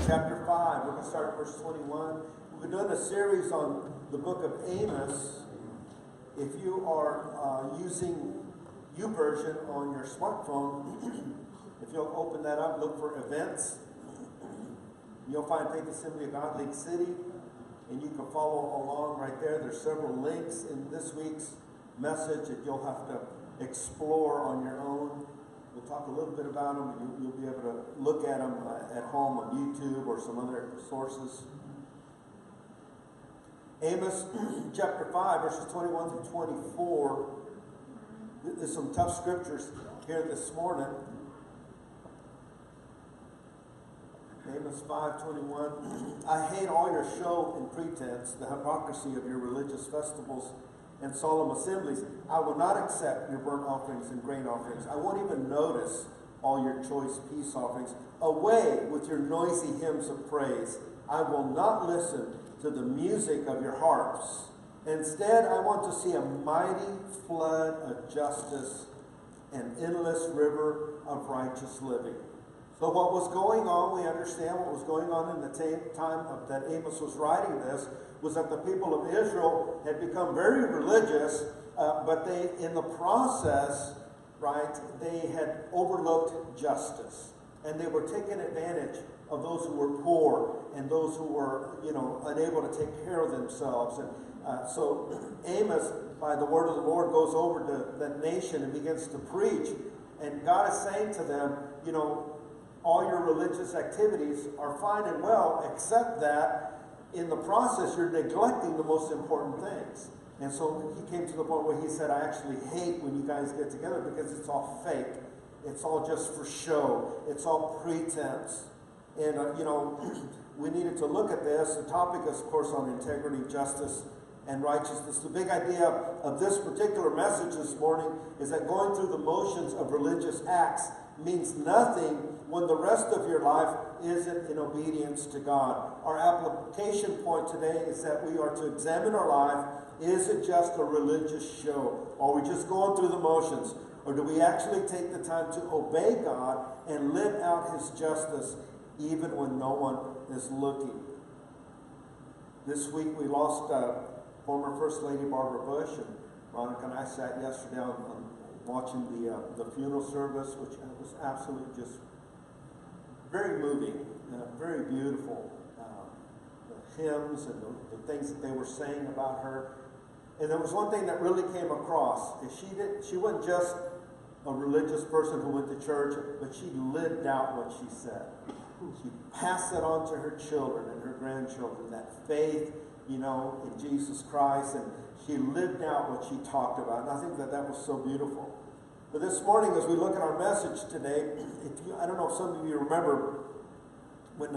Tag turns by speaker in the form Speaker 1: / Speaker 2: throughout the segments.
Speaker 1: chapter 5. We're going to start at verse 21. We've been doing a series on the book of Amos. If you are using YouVersion on your smartphone, if you'll open that up, look for events, you'll find Faith Assembly of God, Lake City, and you can follow along right there. There's several links in this week's message that you'll have to explore on your own. We'll talk a little bit about them, and you'll be able to look at them at home on YouTube or some other sources. Amos chapter 5, verses 21 through 24. There's some tough scriptures here this morning. Amos 5:21. I hate all your show and pretense, the hypocrisy of your religious festivals and solemn assemblies. I will not accept your burnt offerings and grain offerings. I won't even notice all your choice peace offerings. Away with your noisy hymns of praise. I will not listen to the music of your harps. Instead, I want to see a mighty flood of justice, an endless river of righteous living. So what was going on, we understand what was going on in the time that Amos was writing this, was that the people of Israel had become very religious, but they, in the process, right, they had overlooked justice. And they were taking advantage of those who were poor and those who were, unable to take care of themselves. And so Amos, by the word of the Lord, goes over to that nation and begins to preach. And God is saying to them, all your religious activities are fine and well, except that in the process you're neglecting the most important things. And so he came to the point where he said, I actually hate when you guys get together because it's all fake. It's all just for show. It's all pretense. And, we needed to look at this. The topic is, of course, on integrity, justice, and righteousness. The big idea of this particular message this morning is that going through the motions of religious acts means nothing when the rest of your life isn't in obedience to God. Our application point today is that we are to examine our life. Is it just a religious show? Are we just going through the motions? Or do we actually take the time to obey God and live out His justice even when no one is looking? This week we lost former First Lady Barbara Bush, and Monica and I sat yesterday watching the funeral service, which was absolutely just very moving, very beautiful. The hymns and the things that they were saying about her. And there was one thing that really came across. Is she wasn't just a religious person who went to church, but she lived out what she said. She passed it on to her children and her grandchildren, that faith, in Jesus Christ, and she lived out what she talked about. And I think that was so beautiful. But this morning, as we look at our message today, I don't know if some of you remember when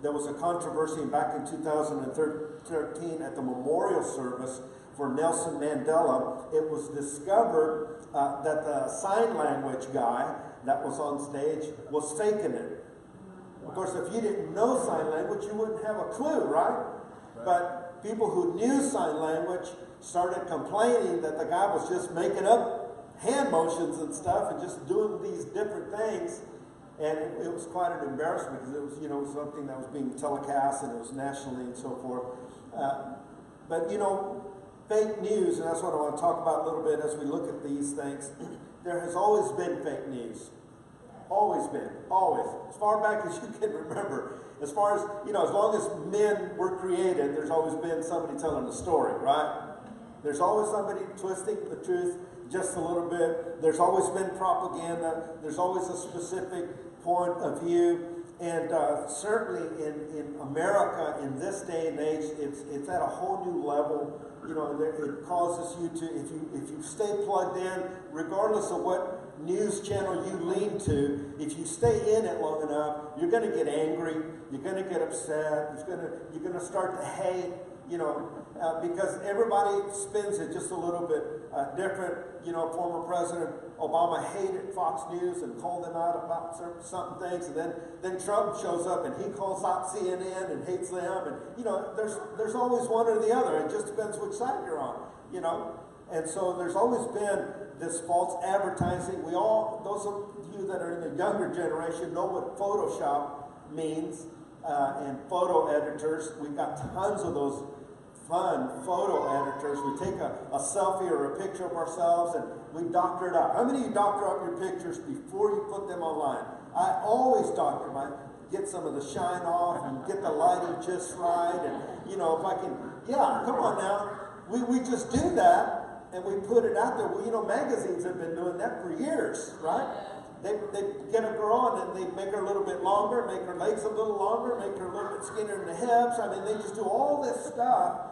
Speaker 1: there was a controversy back in 2013 at the memorial service for Nelson Mandela. It was discovered that the sign language guy that was on stage was faking it. Of course, if you didn't know sign language, you wouldn't have a clue, right? But people who knew sign language started complaining that the guy was just making up hand motions and stuff and just doing these different things. And it was quite an embarrassment because it was, something that was being telecast and it was nationally and so forth. But fake news, and that's what I want to talk about a little bit as we look at these things. There has always been fake news. Always been. Always. As far back as you can remember. As far as, as long as men were created, there's always been somebody telling a story, right? There's always somebody twisting the truth just a little bit. There's always been propaganda. There's always a specific point of view. And certainly in America, in this day and age, it's at a whole new level. It causes you to, if you stay plugged in, regardless of what news channel you lean to, if you stay in it long enough, you're going to get angry, you're going to get upset, you're going to start to hate, because everybody spins it just a little bit different. Former President Obama hated Fox News and called them out about certain things, and then Trump shows up and he calls out CNN and hates them, and there's always one or the other. It just depends which side you're on, And so there's always been this false advertising. Those of you that are in the younger generation know what Photoshop means. and photo editors. We've got tons of those fun photo editors. We take a selfie or a picture of ourselves and we doctor it up. How many of you doctor up your pictures before you put them online? I always doctor mine. Get some of the shine off and get the lighting just right. And, you know, if I can, yeah, come on now. We just do that and we put it out there. Well, you know, magazines have been doing that for years, right? They get a girl and then they make her a little bit longer, make her legs a little longer, make her a little bit skinnier in the hips. I mean, they just do all this stuff.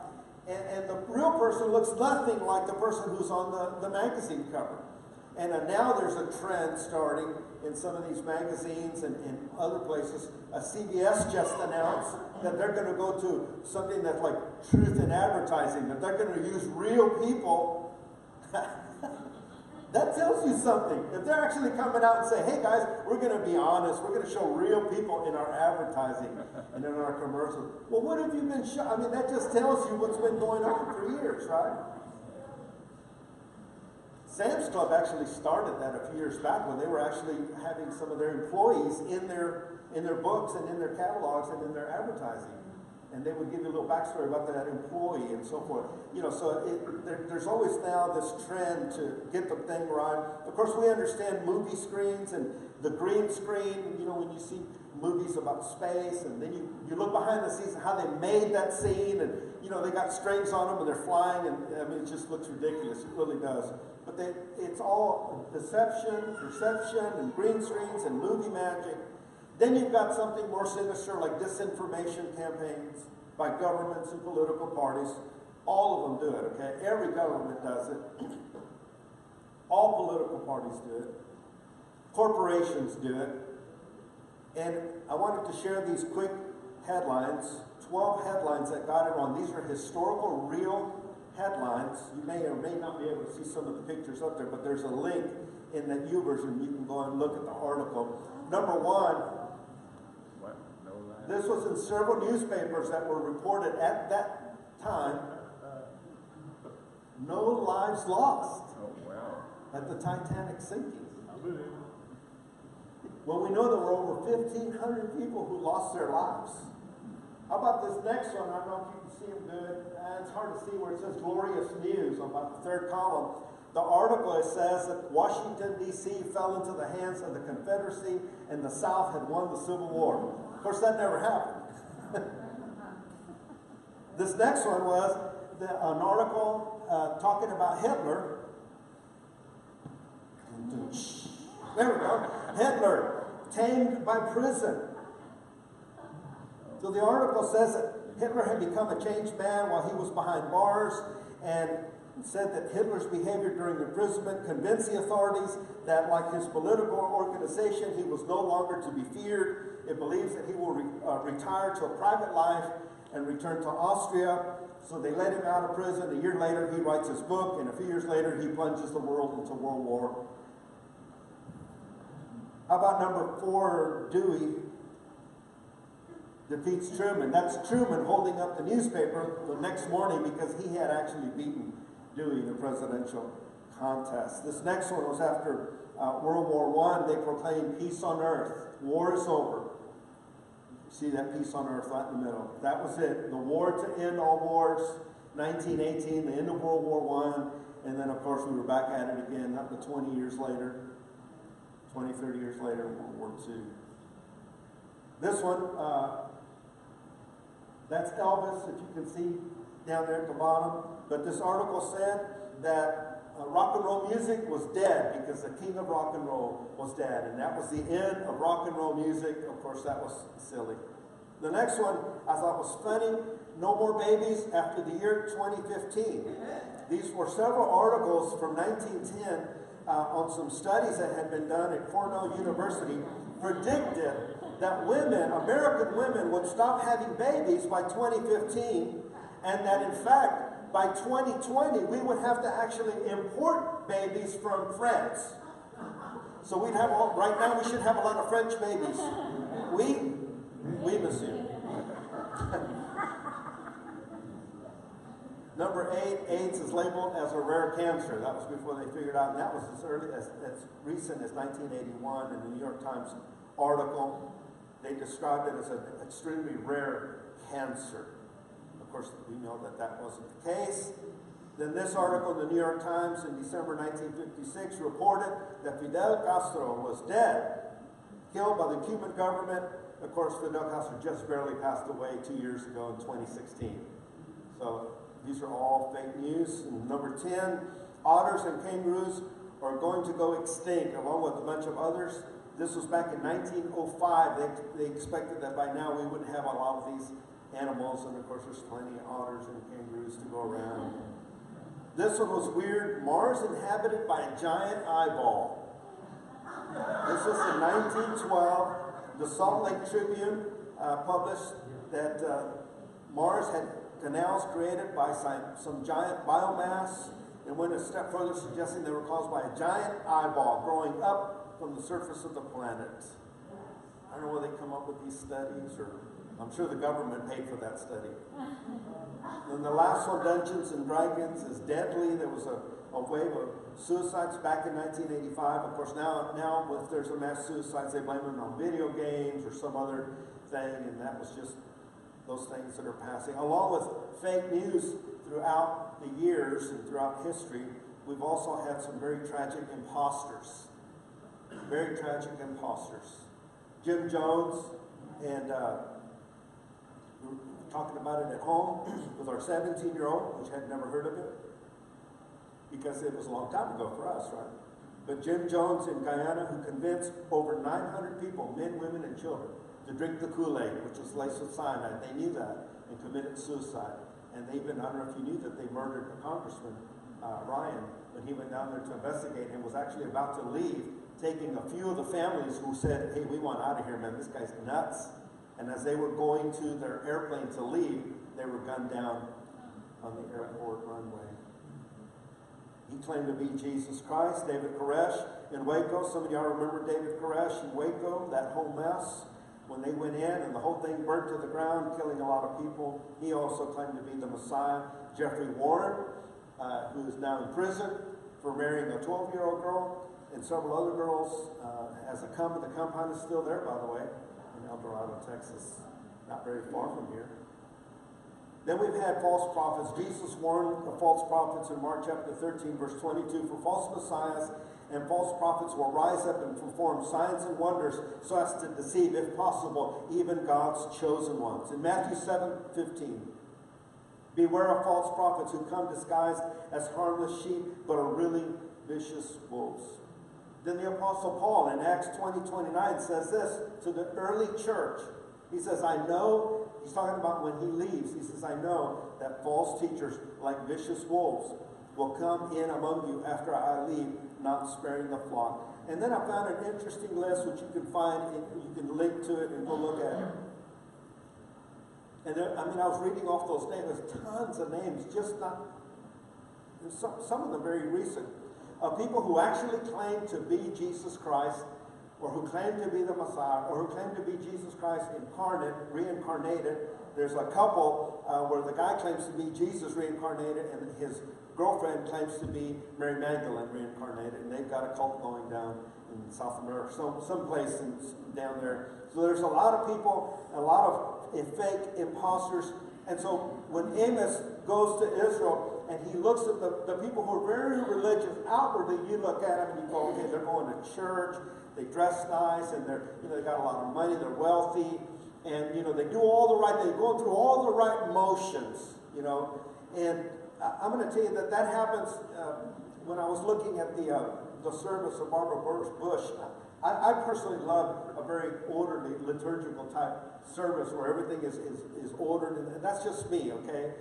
Speaker 1: And the real person looks nothing like the person who's on the magazine cover. And now there's a trend starting in some of these magazines and other places. CBS just announced that they're going to go to something that's like truth in advertising, that they're going to use real people. That tells you something. If they're actually coming out and say, hey guys, we're going to be honest, we're going to show real people in our advertising and in our commercials. Well, what have you been shown? I mean, that just tells you what's been going on for years, right? Sam's Club actually started that a few years back when they were actually having some of their employees in their books and in their catalogs and in their advertising. And they would give you a little backstory about that employee and so forth. You know, so there's always now this trend to get the thing right. Of course, we understand movie screens and the green screen, you know, when you see movies about space, and then you look behind the scenes and how they made that scene, and, you know, they got strings on them and they're flying, and, I mean, it just looks ridiculous. It really does. But it's all deception, perception, and green screens and movie magic. Then you've got something more sinister like disinformation campaigns by governments and political parties. All of them do it, okay? Every government does it. All political parties do it. Corporations do it. And I wanted to share these quick headlines, 12 headlines that got it wrong. These are historical, real headlines. You may or may not be able to see some of the pictures up there, but there's a link in that YouVersion. You can go and look at the article. Number one, this was in several newspapers that were reported at that time. No lives lost at the Titanic sinking. Well, we know there were over 1,500 people who lost their lives. How about this next one? I don't know if you can see them good. It's hard to see where it says glorious news on about the third column. The article, it says that Washington, D.C. fell into the hands of the Confederacy and the South had won the Civil War. Of course, that never happened. This next one was an article talking about Hitler. There we go. Hitler, tamed by prison. So the article says that Hitler had become a changed man while he was behind bars, and said that Hitler's behavior during imprisonment convinced the authorities that, like his political organization, he was no longer to be feared. It believes that he will retire to a private life and return to Austria. So they let him out of prison. A year later, he writes his book, and a few years later, he plunges the world into World War. How about number 4, Dewey defeats Truman. That's Truman holding up the newspaper the next morning because he had actually beaten Dewey in the presidential contest. This next one was after World War I. They proclaimed peace on earth. War is over. See that peace on earth right in the middle. That was it. The war to end all wars. 1918, the end of World War I. And then, of course, we were back at it again, not the 20 years later. 20, 30 years later, World War II. This one, that's Elvis, if you can see down there at the bottom. But this article said that rock and roll music was dead because the king of rock and roll was dead. And that was the end of rock and roll music. Of course, that was silly. The next one I thought was funny. No more babies after the year 2015. These were several articles from 1910 on some studies that had been done at Cornell University, predicted that women, American women, would stop having babies by 2015, and that in fact, by 2020, we would have to actually import babies from France. So we'd have, right now we should have a lot of French babies. We monsieur. Number 8, AIDS is labeled as a rare cancer. That was before they figured out, and that was as recent as 1981 in the New York Times article. They described it as an extremely rare cancer. Of course, we know that that wasn't the case. Then this article in the New York Times in December 1956 reported that Fidel Castro was dead, killed by the Cuban government. Of course, Fidel Castro just barely passed away 2 years ago in 2016. So these are all fake news. And number 10, otters and kangaroos are going to go extinct along with a bunch of others. This was back in 1905. They expected that by now we wouldn't have a lot of these animals, and of course there's plenty of otters and kangaroos to go around. This one was weird. Mars inhabited by a giant eyeball. This was in 1912. The Salt Lake Tribune published that Mars had canals created by some giant biomass, and went a step further, suggesting they were caused by a giant eyeball growing up from the surface of the planet. I don't know where they come up with these studies, or I'm sure the government paid for that study. And the last one, Dungeons and Dragons, is deadly. There was a wave of suicides back in 1985. Of course, now if there's a mass suicides, they blame them on video games or some other thing, and that was just those things that are passing. Along with fake news throughout the years and throughout history, we've also had some very tragic imposters. Very tragic imposters. Jim Jones, and we were talking about it at home with our 17-year-old, which had never heard of it, because it was a long time ago for us, right? But Jim Jones in Guyana, who convinced over 900 people, men, women, and children, to drink the Kool-Aid, which was laced with cyanide. They knew that and committed suicide. And they even, I don't know if you knew that they murdered a congressman, Ryan, when he went down there to investigate and was actually about to leave, taking a few of the families who said, hey, we want out of here, man, this guy's nuts. And as they were going to their airplane to leave, they were gunned down on the airport runway. He claimed to be Jesus Christ. David Koresh in Waco. Some of y'all remember David Koresh in Waco, that whole mess. When they went in and the whole thing burnt to the ground, killing a lot of people. He also claimed to be the Messiah. Jeffrey Warren, who is now in prison for marrying a 12-year-old girl and several other girls. The compound is still there, by the way, in El Dorado, Texas, not very far from here. Then we've had false prophets. Jesus warned the false prophets in Mark chapter 13, verse 22, for false messiahs and false prophets will rise up and perform signs and wonders so as to deceive, if possible, even God's chosen ones. In Matthew 7:15, beware of false prophets who come disguised as harmless sheep, but are really vicious wolves. Then the Apostle Paul in Acts 20:29 says this to the early church. He says, I know, he's talking about when he leaves, he says, I know that false teachers like vicious wolves will come in among you after I leave, not sparing the flock. And then I found an interesting list which you can find, you can link to it and go look at it. And there, I was reading off those names, there's tons of names, just not, some of them very recent, of people who actually claim to be Jesus Christ, or who claim to be the Messiah, or who claim to be Jesus Christ incarnate, reincarnated. There's a couple where the guy claims to be Jesus reincarnated, and his girlfriend claims to be Mary Magdalene reincarnated, and they've got a cult going down in South America, someplace down there. So there's a lot of people, a lot of fake imposters. And so when Amos goes to Israel and he looks at the people who are very religious outwardly, you look at them and you go, okay, they're going to church, they dress nice, and they got a lot of money, they're wealthy, and they do all the right, they go through all the right motions, and I'm going to tell you that happens when I was looking at the service of Barbara Bush. I personally love a very orderly liturgical type service where everything is ordered, and that's just me, okay?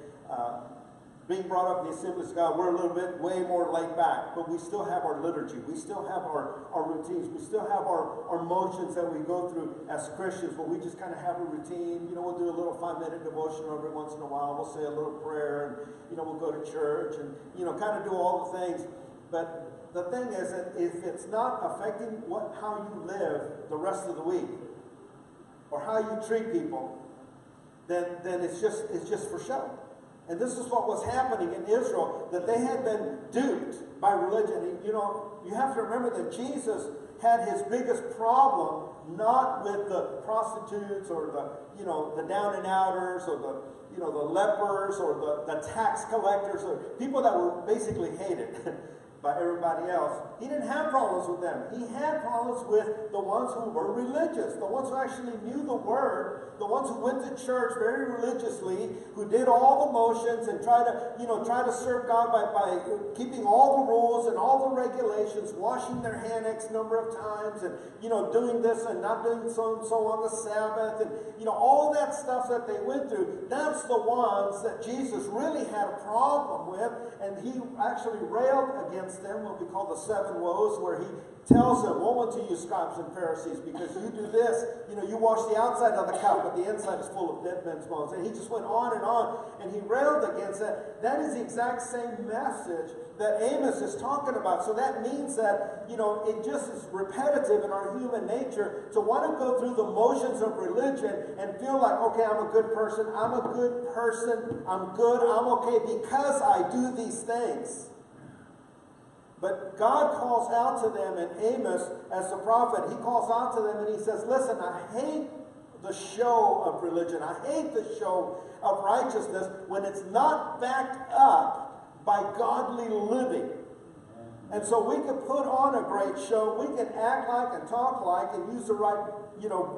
Speaker 1: Being brought up in the Assemblies of God, we're a little bit way more laid back, but we still have our liturgy. We still have our routines. We still have our motions that we go through as Christians, but we just kind of have a routine. We'll do a little 5-minute devotion every once in a while. We'll say a little prayer, and, we'll go to church and, kind of do all the things. But the thing is that if it's not affecting how you live the rest of the week or how you treat people, then it's just for show. And this is what was happening in Israel, that they had been duped by religion. And, you have to remember that Jesus had his biggest problem not with the prostitutes or the down and outers or the lepers or the tax collectors or people that were basically hated by everybody else. He didn't have problems with them. He had problems with the ones who were religious, the ones who actually knew the word, the ones who went to church very religiously, who did all the motions and try to serve God by keeping all the rules and all the regulations, washing their hand X number of times, and doing this and not doing so and so on the Sabbath, and all that stuff that they went through. That's the ones that Jesus really had a problem with, and he actually railed against them, what we call the 7 woes, where he tells them, "Woe unto you, scribes and Pharisees, because you do this, you wash the outside of the cup, but the inside is full of dead men's bones." And he just went on, and he railed against that. That is the exact same message that Amos is talking about. So that means that, it just is repetitive in our human nature to want to go through the motions of religion and feel like, okay, I'm a good person, I'm good, I'm okay because I do these things. But God calls out to them, and Amos, as the prophet, he calls out to them and he says, listen, I hate the show of religion. I hate the show of righteousness when it's not backed up by godly living. And so we can put on a great show. We can act like and talk like and use the right,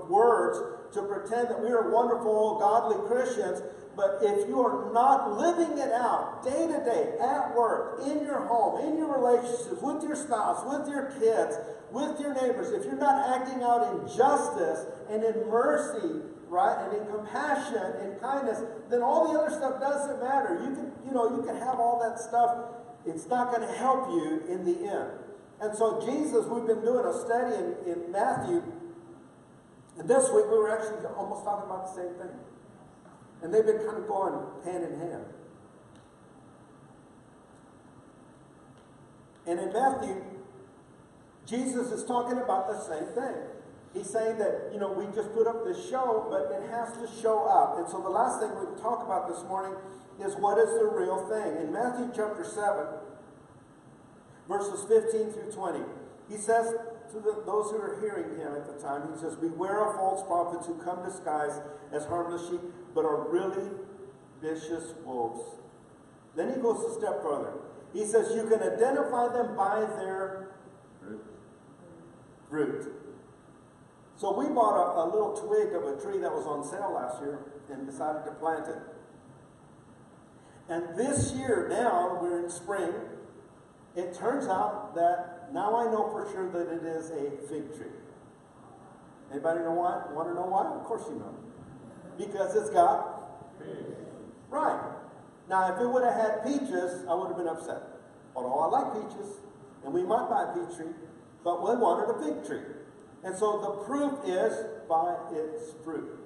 Speaker 1: words to pretend that we are wonderful, godly Christians. But if you are not living it out day to day, at work, in your home, in your relationships, with your spouse, with your kids, with your neighbors, if you're not acting out in justice and in mercy, right, and in compassion and kindness, then all the other stuff doesn't matter. You can have all that stuff. It's not going to help you in the end. And so Jesus, we've been doing a study in Matthew, and this week we were actually almost talking about the same thing. And they've been kind of going hand in hand. And in Matthew, Jesus is talking about the same thing. He's saying that, we just put up this show, but it has to show up. And so the last thing we talk about this morning is what is the real thing. In Matthew chapter 7, verses 15 through 20, he says to those who are hearing him at the time, he says, "Beware of false prophets who come disguised as harmless sheep, but are really vicious wolves." Then he goes a step further. He says, "You can identify them by their fruit." So we bought a little twig of a tree that was on sale last year and decided to plant it. And this year, now we're in spring, it turns out that now I know for sure that it is a fig tree. Anybody know why? Want to know why? Of course you know. Because it's got figs. Right. Now, if it would have had peaches, I would have been upset. Although I like peaches, and we might buy a peach tree, but we wanted a fig tree. And so the proof is by its fruit.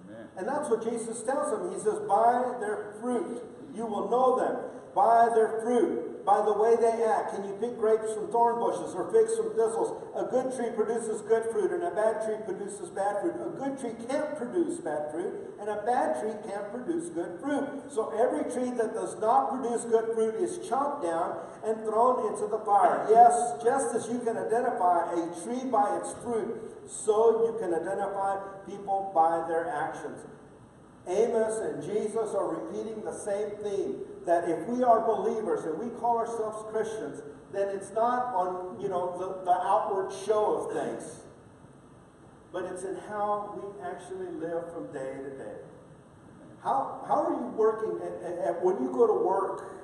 Speaker 1: Amen. And that's what Jesus tells them. He says, by their fruit you will know them. By their fruit, by the way they act. Can you pick grapes from thorn bushes or figs from thistles? A good tree produces good fruit, and a bad tree produces bad fruit. A good tree can't produce bad fruit, and a bad tree can't produce good fruit. So every tree that does not produce good fruit is chopped down and thrown into the fire. Yes, just as you can identify a tree by its fruit, so you can identify people by their actions. Amos and Jesus are repeating the same theme, that if we are believers and we call ourselves Christians, then it's not on, the outward show of things, but it's in how we actually live from day to day. How are you working when you go to work?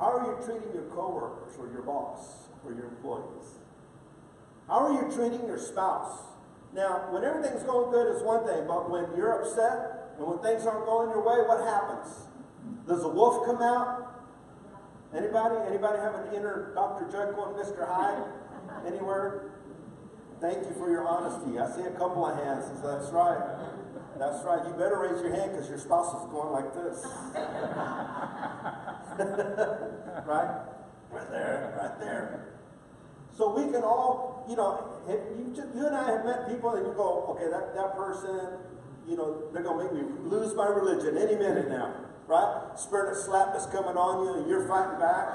Speaker 1: How are you treating your coworkers or your boss or your employees? How are you treating your spouse? Now, when everything's going good is one thing, but when you're upset and when things aren't going your way, what happens? Does the wolf come out? Anybody? Anybody have an inner Dr. Jekyll and Mr. Hyde anywhere? Thank you for your honesty. I see a couple of hands. That's right. That's right. You better raise your hand because your spouse is going like this. Right? Right there. Right there. So we can all, you and I have met people and you go, okay, that person, they're going to make me lose my religion any minute now. Right? Spirit of slap is coming on you and you're fighting back.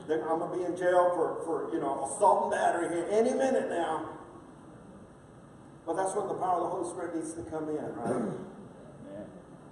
Speaker 1: Then I'm going to be in jail for assault and battery here any minute now. Well, that's when the power of the Holy Spirit needs to come in, right?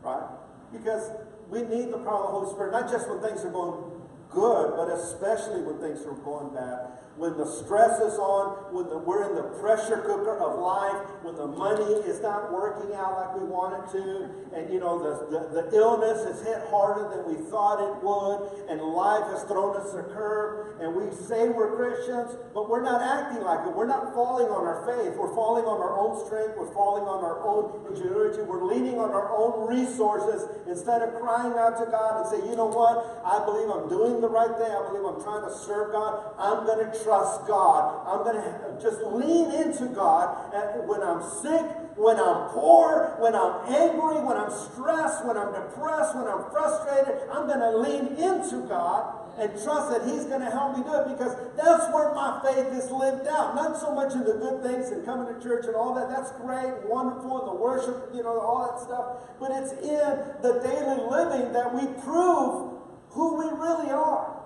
Speaker 1: Right? Because we need the power of the Holy Spirit, not just when things are going good, but especially when things are going bad. When the stress is on, when we're in the pressure cooker of life, when the money is not working out like we want it to, and the illness has hit harder than we thought it would, and life has thrown us a curve, and we say we're Christians, but we're not acting like it. We're not falling on our faith. We're falling on our own strength. We're falling on our own ingenuity. We're leaning on our own resources instead of crying out to God and say, you know what? I believe I'm doing the right thing. I believe I'm trying to serve God. I'm going to trust God. I'm going to just lean into God when I'm sick, when I'm poor, when I'm angry, when I'm stressed, when I'm depressed, when I'm frustrated. I'm going to lean into God and trust that He's going to help me do it, because that's where my faith is lived out. Not so much in the good things and coming to church and all that. That's great and wonderful, and the worship, all that stuff. But it's in the daily living that we prove who we really are.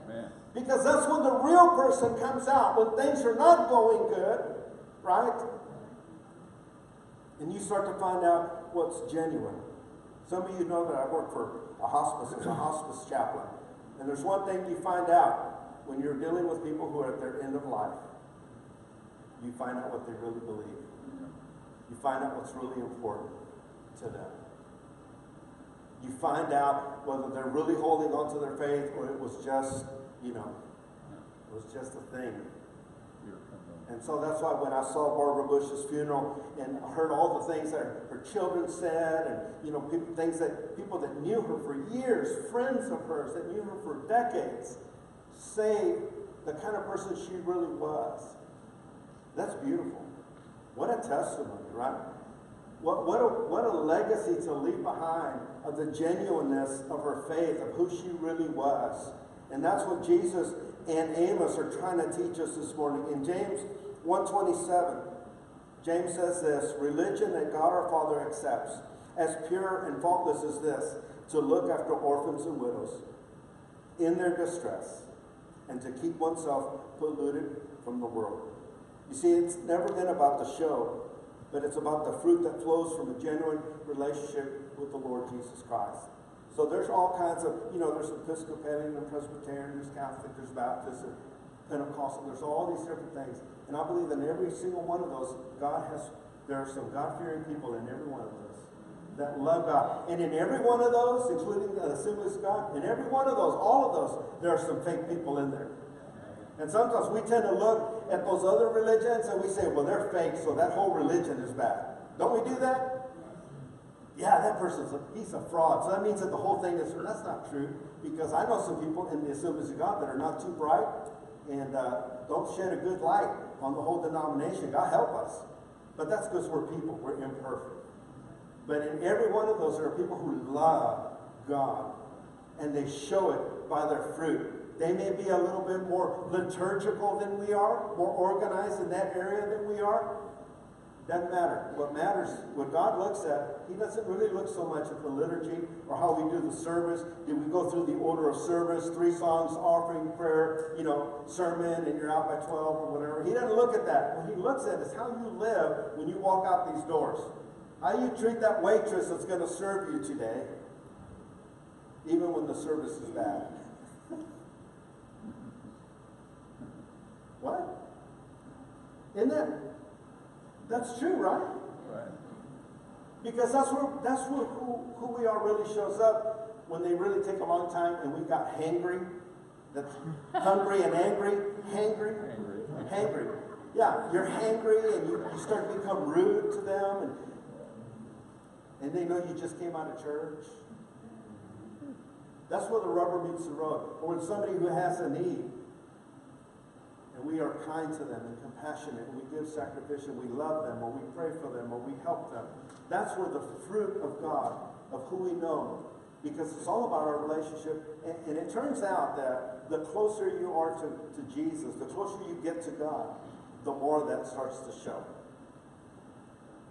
Speaker 1: Amen. Because that's when the real person comes out, when things are not going good, right? And you start to find out what's genuine. Some of you know that I work for a hospice as a hospice chaplain. And there's one thing you find out when you're dealing with people who are at their end of life. You find out what they really believe. You find out what's really important to them. You find out whether they're really holding on to their faith, or it was just, it was just a thing. And so that's why when I saw Barbara Bush's funeral and heard all the things that her children said, and people that knew her for years, friends of hers that knew her for decades, say the kind of person she really was. That's beautiful. What a testimony, right? What a legacy to leave behind of the genuineness of her faith, of who she really was. And that's what Jesus and Amos are trying to teach us this morning. In James 1:27, James says this: religion that God our Father accepts as pure and faultless as this, to look after orphans and widows in their distress, and to keep oneself polluted from the world. You see, it's never been about the show, but it's about the fruit that flows from a genuine relationship with the Lord Jesus Christ. So there's all kinds of, there's Episcopalian and Presbyterian, there's Catholic, there's Baptist, and Pentecostal, there's all these different things. And I believe in every single one of those, there are some God-fearing people in every one of those that love God. And in every one of those, including the Assemblies of God, in every one of those, all of those, there are some fake people in there. And sometimes we tend to look at those other religions and we say, well, they're fake, so that whole religion is bad. Don't we do that? Yeah, that he's a fraud. So that means that the whole thing is, that's not true. Because I know some people in the Assemblies of God that are not too bright and don't shed a good light on the whole denomination. God help us. But that's because we're people. We're imperfect. But in every one of those, there are people who love God. And they show it by their fruit. They may be a little bit more liturgical than we are, more organized in that area than we are. Doesn't matter. What matters, what God looks at, He doesn't really look so much at the liturgy or how we do the service. Did we go through the order of service, 3 songs, offering, prayer, sermon, and you're out by 12 or whatever. He doesn't look at that. What He looks at is how you live when you walk out these doors. How you treat that waitress that's going to serve you today, even when the service is bad. What? Isn't that's true, right? Right. Because that's where who we are really shows up when they really take a long time and we got hangry. That's hungry and angry. Hangry. Yeah, you're hangry and you start to become rude to them and they know you just came out of church. That's where the rubber meets the road. Or when somebody who has a need, and we are kind to them and compassionate, and we give sacrificial, we love them, or we pray for them, or we help them. That's where the fruit of God, of who we know, because it's all about our relationship. And it turns out that the closer you are to Jesus, the closer you get to God, the more that starts to show.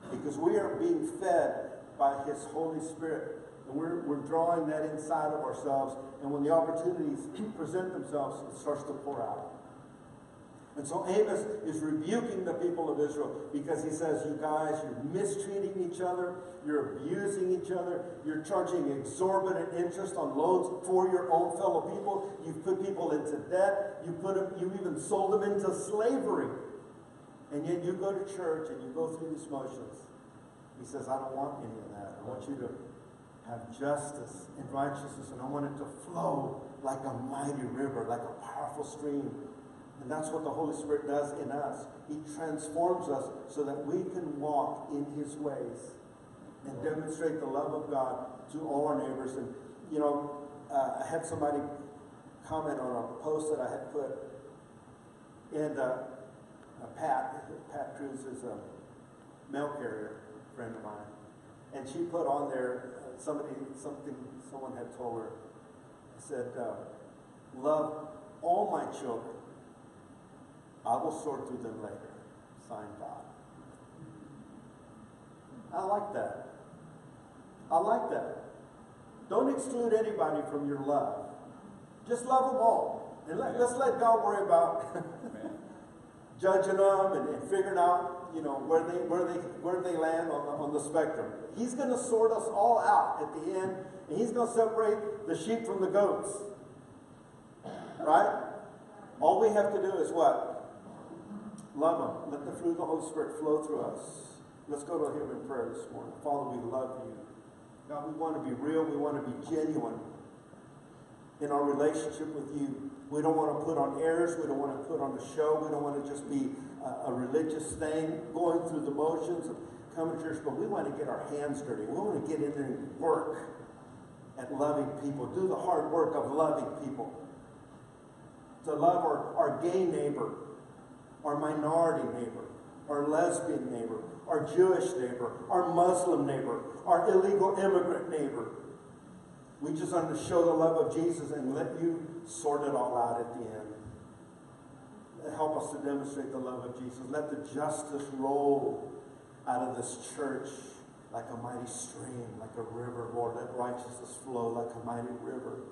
Speaker 1: Because we are being fed by His Holy Spirit. And we're drawing that inside of ourselves. And when the opportunities present themselves, it starts to pour out. And so Amos is rebuking the people of Israel because he says, you guys, you're mistreating each other, you're abusing each other, you're charging exorbitant interest on loans for your own fellow people, you've put people into debt, you even sold them into slavery. And yet you go to church and you go through these motions. He says, I don't want any of that. I want you to have justice and righteousness, and I want it to flow like a mighty river, like a powerful stream. And that's what the Holy Spirit does in us. He transforms us so that we can walk in His ways and demonstrate the love of God to all our neighbors. And, you know, I had somebody comment on a post that I had put, and Pat Cruz is a mail carrier friend of mine, and she put on there someone had told her. It said, love all my children. I will sort through them later. Signed, God. I like that. I like that. Don't exclude anybody from your love. Just love them all. And let's let God worry about judging them and figuring out, you know, where they land on the spectrum. He's going to sort us all out at the end, and He's going to separate the sheep from the goats. Right? All we have to do is what? Love Him. Let the fruit of the Holy Spirit flow through us. Let's go to Him in prayer this morning. Father, we love You. God, we want to be real. We want to be genuine in our relationship with You. We don't want to put on airs. We don't want to put on a show. We don't want to just be a religious thing, going through the motions of coming to church, but we want to get our hands dirty. We want to get in there and work at loving people. Do the hard work of loving people. To love our gay neighbor, our minority neighbor, our lesbian neighbor, our Jewish neighbor, our Muslim neighbor, our illegal immigrant neighbor. We just want to show the love of Jesus and let You sort it all out at the end. Help us to demonstrate the love of Jesus. Let the justice roll out of this church like a mighty stream, like a river. Lord, let righteousness flow like a mighty river.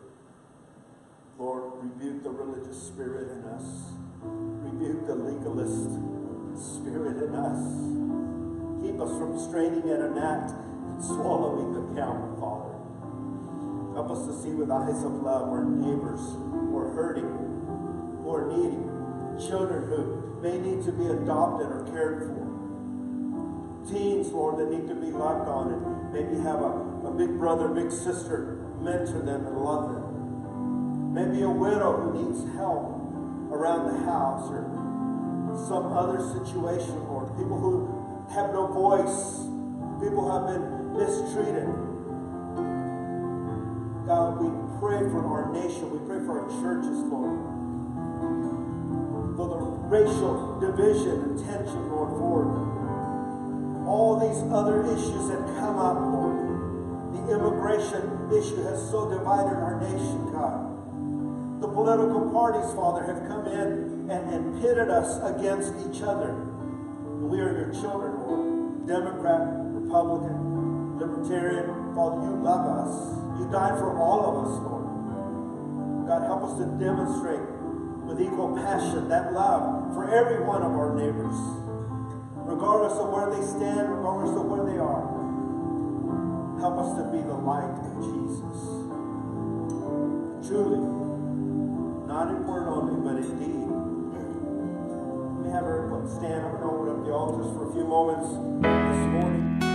Speaker 1: Lord, rebuke the religious spirit in us. Rebuke the legalist spirit in us. Keep us from straining at a gnat and swallowing the camel, Father. Help us to see with eyes of love our neighbors who are hurting, who are needy, children who may need to be adopted or cared for. Teens, Lord, that need to be loved on and maybe have a big brother, big sister mentor them and love them. Maybe a widow who needs help around the house or some other situation, Lord. People who have no voice. People who have been mistreated. God, we pray for our nation. We pray for our churches, Lord. For the racial division and tension, Lord, for all these other issues that come up, Lord. The immigration issue has so divided our nation, God. The political parties, Father, have come in and pitted us against each other. And we are Your children, Lord. Democrat, Republican, Libertarian. Father, You love us. You died for all of us, Lord. God, help us to demonstrate with equal passion that love for every one of our neighbors, regardless of where they stand, regardless of where they are. Help us to be the light of Jesus. Truly, not in word only, but in deed. Let me have everyone stand up and open up the altars for a few moments this morning.